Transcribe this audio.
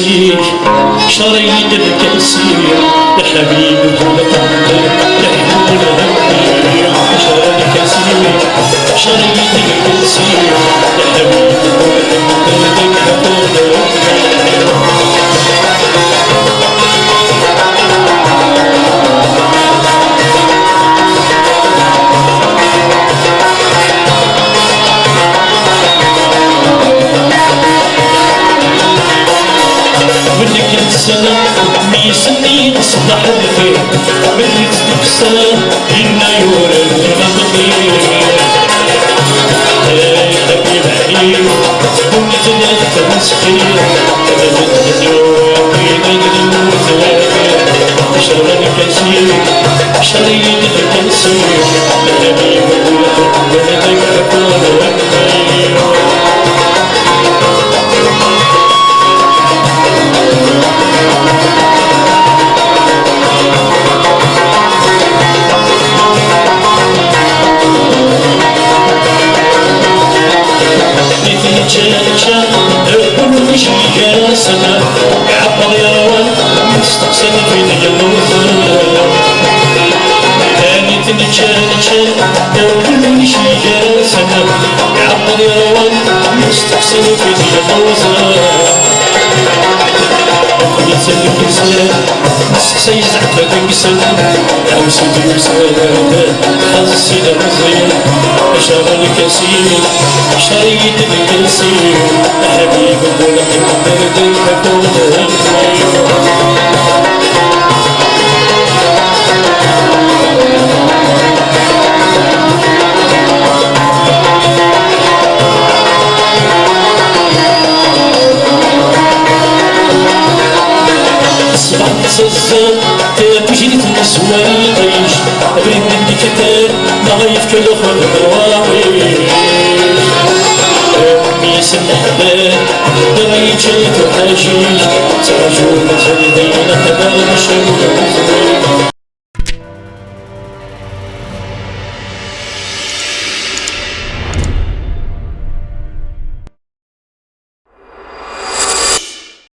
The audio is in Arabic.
كاسي شريد الكاسي يا حبيبي هولك يا حبيبي شريد الكاسي شريد الكاسي يا حبيبي هولك سنة ميسني تصبح الخير ملي تصدق سنة إنا يورا المغير يا حبيب حبيب كنت ثلاثة مسكين تبدت اليوم نموت شرد كثير شريد الكثير حبيب ولدك تكون كل شي يا سنة عبر يا ولد مستقسم في اليوم تاني تنجل كل شي يا سنة عبر يا ولد مستقسم في اليوم يسلك يسلك سيز عفاك يسلك أو سيدي يسلك حظ السيدة مزيان شغل كثير شريد الكثير حبيب ولك بردك تكون تجريت النسوة الطيش أبرد مني كتاب ضعيف كل أخوة الرواعي أمي سنحبان ضعيف شيت وحاجيش تعجون زلدين أتبال مشاور